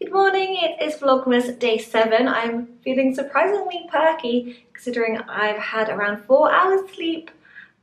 Good morning, it is Vlogmas day 7. I'm feeling surprisingly perky considering I've had around 4 hours sleep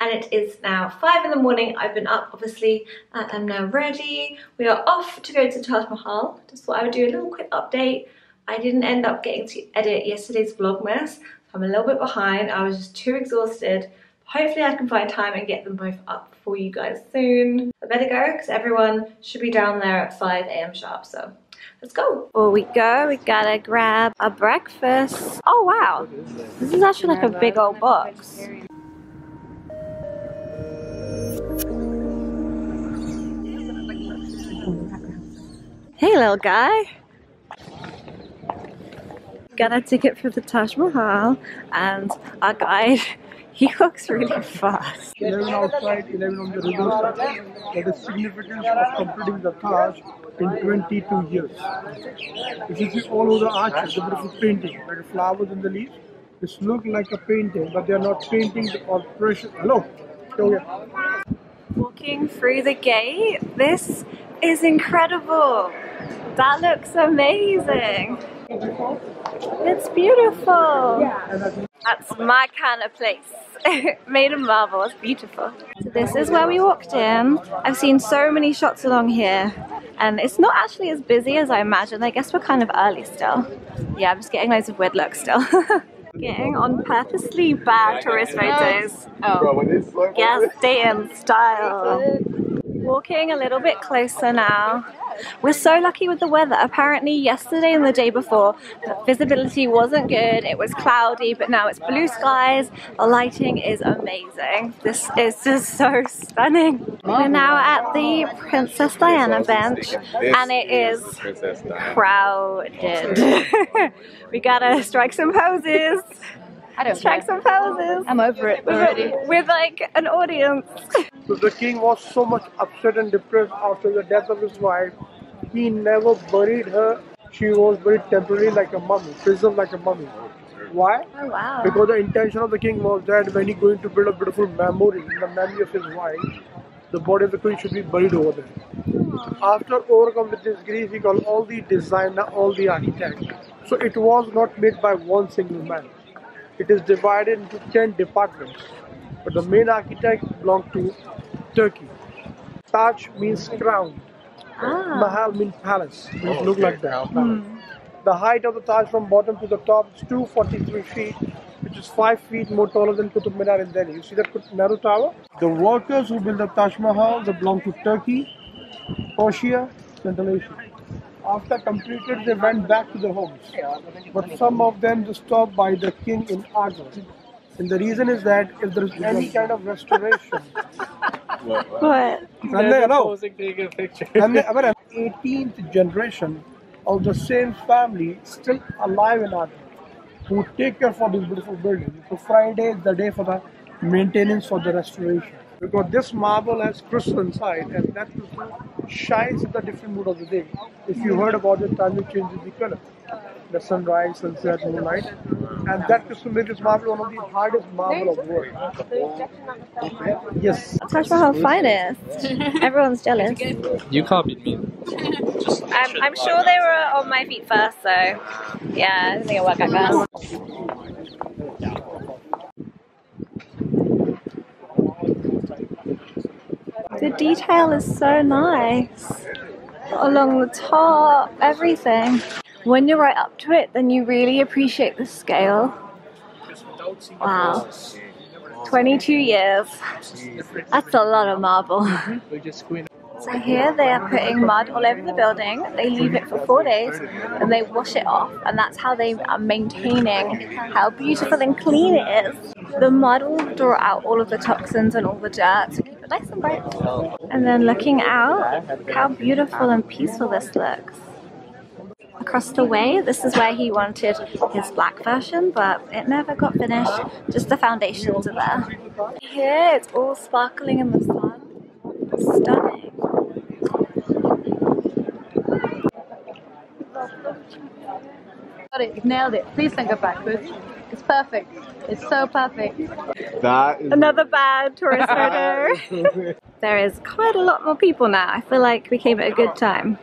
and it is now 5 in the morning. I've been up obviously and I'm now ready. We are off to go to Taj Mahal. Just thought I would do a little quick update. I didn't end up getting to edit yesterday's Vlogmas, so I'm a little bit behind. I was just too exhausted. Hopefully I can find time and get them both up for you guys soon. I better go because everyone should be down there at 5 AM sharp, so let's go. Before we go, we gotta grab a breakfast. Oh wow, this is actually like a big old box. Hey little guy. Got a ticket for the Taj Mahal and our guide, he walks really fast. 11 outside, 11 on the river side. That is significance of completing the Taj in 22 years. If you see all over the arches, the beautiful painting, like the flowers and the leaves, this look like a painting, but they are not paintings or precious. Hello? Go here. Walking through the gate, this is incredible. That looks amazing. It's beautiful. That's my kind of place. Made of marble, it's beautiful. So this is where we walked in. I've seen so many shots along here and it's not actually as busy as I imagined. I guess we're kind of early still. Yeah, I'm just getting loads of weird looks still. Getting on purposely bad tourist photos. Oh, yes, stay in style. Walking a little bit closer now. We're so lucky with the weather. Apparently yesterday and the day before, the visibility wasn't good. It was cloudy, but now it's blue skies. The lighting is amazing. This is just so stunning. We're now at the Princess Diana bench and it is crowded. We gotta strike some poses. Strike some poses. I'm over it already. With like an audience. So the king was so much upset and depressed after the death of his wife. He never buried her. She was buried temporarily like a mummy, preserved like a mummy. Why? Oh wow. Because the intention of the king was that when he's going to build a beautiful memory in the memory of his wife, the body of the queen should be buried over there. After overcome with this grief, he called all the designer, all the architects. So it was not made by one single man. It is divided into 10 departments. But the main architect belonged to Turkey. Taj means crown. Mahal means palace. It look like that. The height of the Taj from bottom to the top is 243 feet, which is 5 feet more taller than Qutub Minar in Delhi. You see that Nehru Tower? The workers who built the Taj Mahal, they belong to Turkey, Persia, Central Asia. After completed, they went back to their homes. But some of them just stopped by the king in Agra. And the reason is that if there is any kind of restoration, What? hello. 18th generation of the same family still alive in Agra, who take care for this beautiful building. So Friday is the day for the maintenance for the restoration. Because this marble has crystal inside and that crystal shines in the different mood of the day. If you heard about it, time it changes the color. The sunrise, sunset, moonlight. And that crystal makes this marble one of the hardest marble of the world. Yes. Taj Mahal finest. Everyone's jealous. You copied me. I'm sure they were on my feet first, so yeah, I don't think it'll work out first. The detail is so nice. Along the top, everything. When you're right up to it, then you really appreciate the scale. Wow. 22 years. That's a lot of marble. So here they are putting mud all over the building. They leave it for 4 days and they wash it off, and that's how they are maintaining how beautiful and clean it is. The mud will draw out all of the toxins and all the dirt to keep it nice and bright. And then looking out, look how beautiful and peaceful this looks. Across the way, this is where he wanted his black version, but it never got finished. Just the foundations are there. Here it's all sparkling in the sun. Stunning. Got it, you've nailed it. Please don't go backwards. It's perfect. It's so perfect. That is Another bad tourist photo. There is quite a lot more people now. I feel like we came at a good time.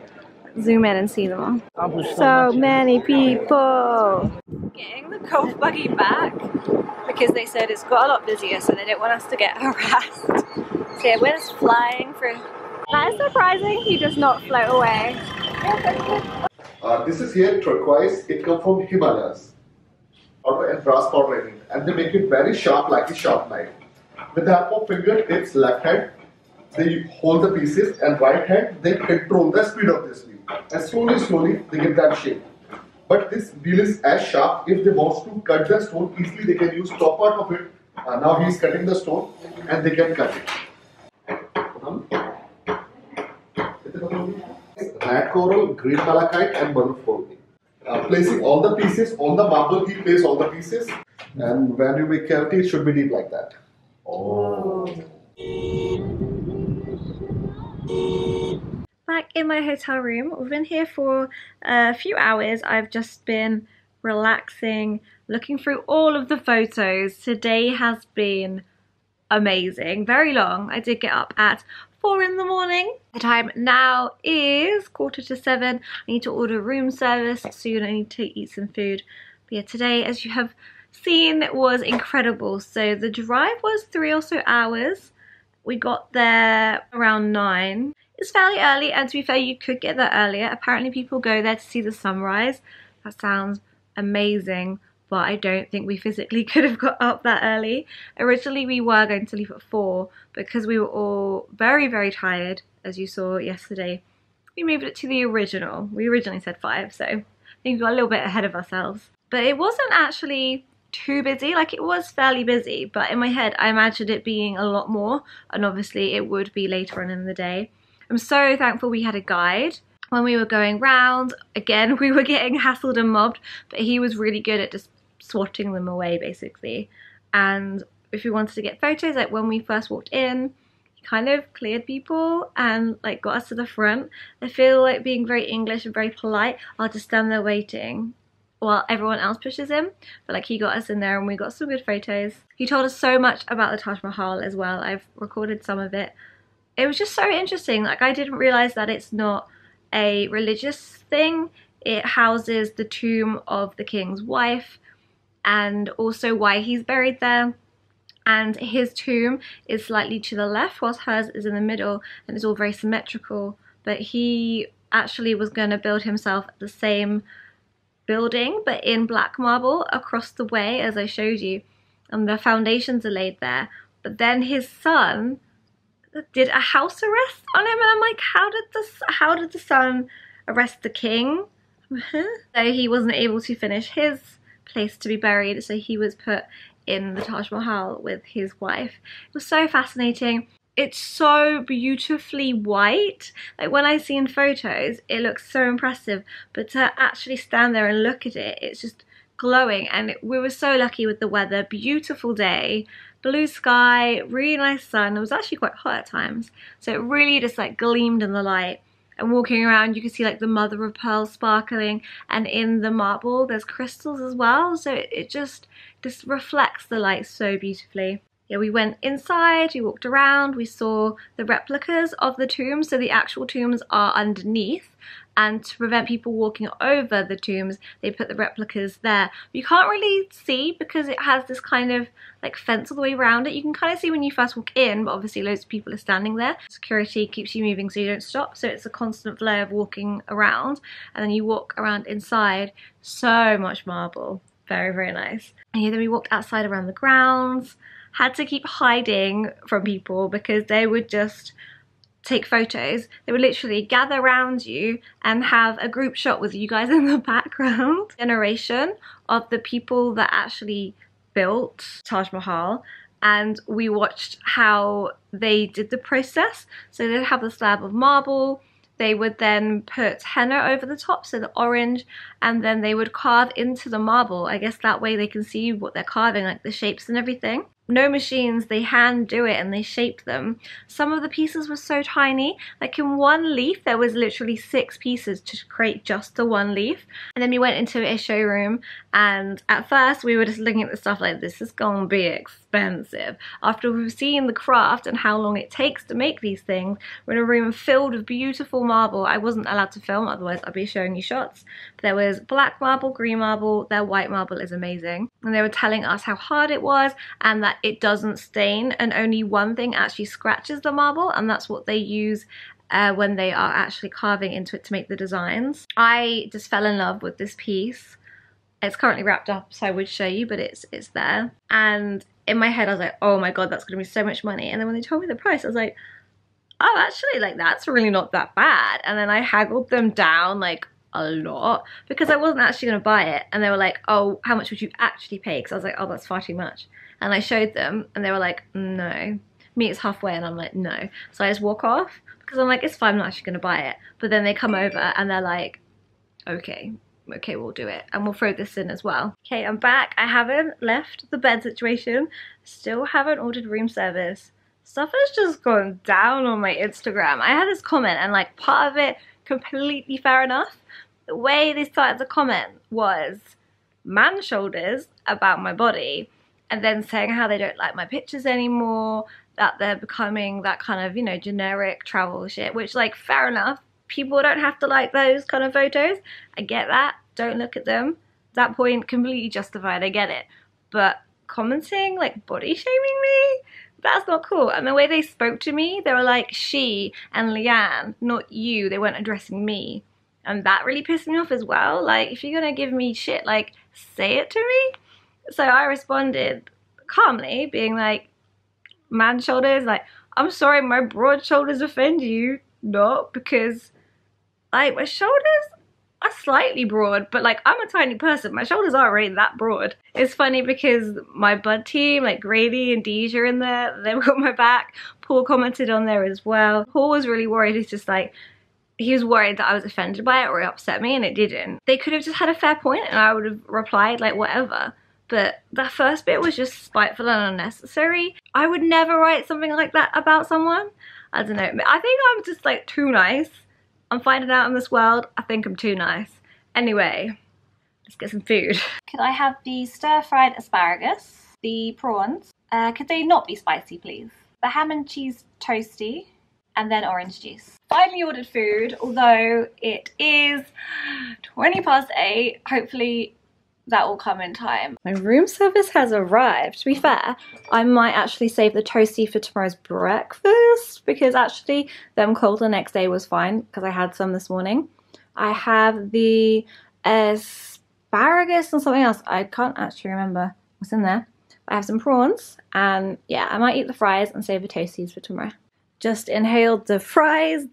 zoom in and see them all. So many people. Getting the golf buggy back because they said it's got a lot busier, so they didn't want us to get harassed. So yeah, we're just flying through. That is surprising, he does not float away. This is here turquoise. It comes from Himalayas. And brass powder in it, and they make it very sharp, like a sharp knife. With the help of fingertips, left hand, they hold the pieces, and right hand, they control the speed of this wheel. And slowly, they get that shape. But this wheel is as sharp. If they want to cut the stone easily, they can use top part of it. Now he is cutting the stone, and they can cut it. Red coral, green malachite, and mother of pearl. Placing all the pieces on the marble, he places all the pieces, and when you make cavity, it should be deep like that. Oh. Back in my hotel room, we've been here for a few hours. I've just been relaxing, looking through all of the photos. Today has been amazing, very long. I did get up at 4 in the morning. The time now is 6:45. I need to order room service soon. I need to eat some food. But yeah, today, as you have seen, was incredible. So the drive was 3 or so hours. We got there around 9. It's fairly early, and to be fair, you could get there earlier. Apparently people go there to see the sunrise. That sounds amazing, but I don't think we physically could have got up that early. Originally we were going to leave at 4 because we were all very, very tired, as you saw yesterday. We moved it to the original. We originally said 5, so I think we got a little bit ahead of ourselves. But it wasn't actually too busy. Like, it was fairly busy, but in my head I imagined it being a lot more, and obviously it would be later on in the day. I'm so thankful we had a guide. When we were going round, again, we were getting hassled and mobbed, but he was really good at just swatting them away, basically. And if we wanted to get photos, like when we first walked in, he kind of cleared people and like got us to the front. I feel like being very English and very polite. I'll just stand there waiting while everyone else pushes him, but like he got us in there and we got some good photos. He told us so much about the Taj Mahal as well. I've recorded some of it. It was just so interesting. Like, I didn't realize that it's not a religious thing. It houses the tomb of the king's wife, and also why he's buried there. And his tomb is slightly to the left whilst hers is in the middle, and it's all very symmetrical. But he actually was going to build himself the same building but in black marble across the way, as I showed you, and the foundations are laid there. But then his son did a house arrest on him, and I'm like, how did the son arrest the king? So he wasn't able to finish his place to be buried, so he was put in the Taj Mahal with his wife. It was so fascinating. It's so beautifully white. Like, when I see in photos, it looks so impressive, but to actually stand there and look at it, it's just glowing. And we were so lucky with the weather. Beautiful day, blue sky, really nice sun. It was actually quite hot at times, so it really just like gleamed in the light. And walking around, you can see like the mother of pearl sparkling, and in the marble there's crystals as well, so it just reflects the light so beautifully. Yeah, we went inside, we walked around, we saw the replicas of the tombs. So the actual tombs are underneath, and to prevent people walking over the tombs, they put the replicas there. You can't really see because it has this kind of like fence all the way around it. You can kind of see when you first walk in, but obviously loads of people are standing there. Security keeps you moving so you don't stop, so it's a constant flow of walking around. And then you walk around inside, so much marble, very, very nice. And yeah, then we walked outside around the grounds. Had to keep hiding from people because they would just take photos. They would literally gather around you and have a group shot with you guys in the background. Generation of the people that actually built Taj Mahal, and we watched how they did the process. So they'd have the slab of marble, they would then put henna over the top, so the orange, and then they would carve into the marble. I guess that way they can see what they're carving, like the shapes and everything. no machines, they hand do it and they shape them. Some of the pieces were so tiny, like in one leaf there was literally 6 pieces to create just the one leaf. And then we went into a showroom, and at first we were just looking at the stuff like, this is gonna be expensive. After we've seen the craft and how long it takes to make these things, we're in a room filled with beautiful marble. I wasn't allowed to film, otherwise I'd be showing you shots. But there was black marble, green marble, their white marble is amazing. And they were telling us how hard it was and that it doesn't stain, and only one thing actually scratches the marble, and that's what they use when they are actually carving into it to make the designs. I just fell in love with this piece. It's currently wrapped up, so I would show you, but it's there. And in my head I was like, oh my god, that's gonna be so much money. And then when they told me the price, I was like, oh, actually, like, that's really not that bad. And then I haggled them down like a lot because I wasn't actually gonna buy it, and they were like, oh, how much would you actually pay? Because I was like, oh, that's far too much. And I showed them and they were like, no. Meet us halfway, and I'm like, no. So I just walk off because I'm like, it's fine, I'm not actually gonna buy it. But then they come over and they're like, okay, we'll do it, and we'll throw this in as well. Okay, I'm back. I haven't left the bed situation, still haven't ordered room service. Stuff has just gone down on my Instagram. I had this comment, and like, part of it completely fair enough. The way they started the comment was man shoulders about my body, and then saying how they don't like my pictures anymore, that they're becoming that kind of, you know, generic travel shit, which, like, fair enough. People don't have to like those kind of photos. I get that. Don't look at them. That point, completely justified. I get it. But commenting, like, body shaming me? That's not cool. And the way they spoke to me, they were like, she and Leanne, not you. They weren't addressing me. And that really pissed me off as well. Like, if you're gonna give me shit, like, say it to me. So I responded calmly, being like, man shoulders, like, I'm sorry my broad shoulders offend you. Not because, like, my shoulders are slightly broad, but like, I'm a tiny person. My shoulders aren't really that broad. It's funny because my bud team, like Grady and Deja, are in there. They've got my back. Paul commented on there as well. Paul was really worried. He's just like, he was worried that I was offended by it or it upset me, and it didn't. They could have just had a fair point and I would have replied like, whatever. But that first bit was just spiteful and unnecessary. I would never write something like that about someone. I don't know. I think I'm just like too nice. I'm finding out in this world, I think I'm too nice. Anyway, let's get some food. Could I have the stir-fried asparagus, the prawns? Could they not be spicy, please? The ham and cheese toasty, and then orange juice. Finally ordered food, although it is 8:20. Hopefully that will come in time. My room service has arrived. To be fair, I might actually save the toasty for tomorrow's breakfast, because actually them cold the next day was fine because I had some this morning. I have the asparagus and something else. I can't actually remember what's in there. I have some prawns, and yeah, I might eat the fries and save the toasties for tomorrow. Just inhaled the fries,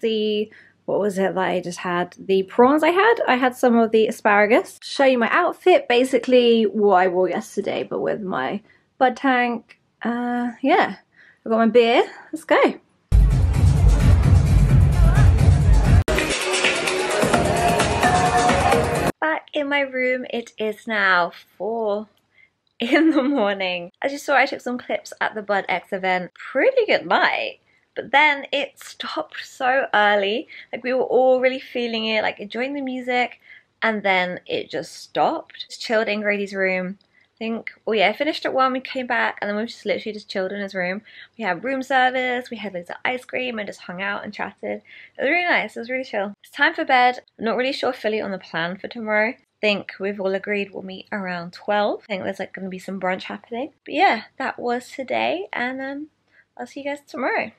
what was it that I just had? The prawns I had some of the asparagus. Show you my outfit, basically what I wore yesterday, but with my bud tank. Yeah, I've got my beer, let's go. Back in my room, it is now 4 in the morning. As you saw, I took some clips at the Bud X event. Pretty good night. But then it stopped so early. Like, we were all really feeling it, like enjoying the music, and then it just stopped. Just chilled in Grady's room. I think, oh yeah, I finished at 1, we came back, and then we just literally just chilled in his room. We had room service, we had loads of ice cream, and just hung out and chatted. It was really nice, it was really chill. It's time for bed. I'm not really sure fully on the plan for tomorrow. I think we've all agreed we'll meet around 12. I think there's like going to be some brunch happening. But yeah, that was today, and I'll see you guys tomorrow.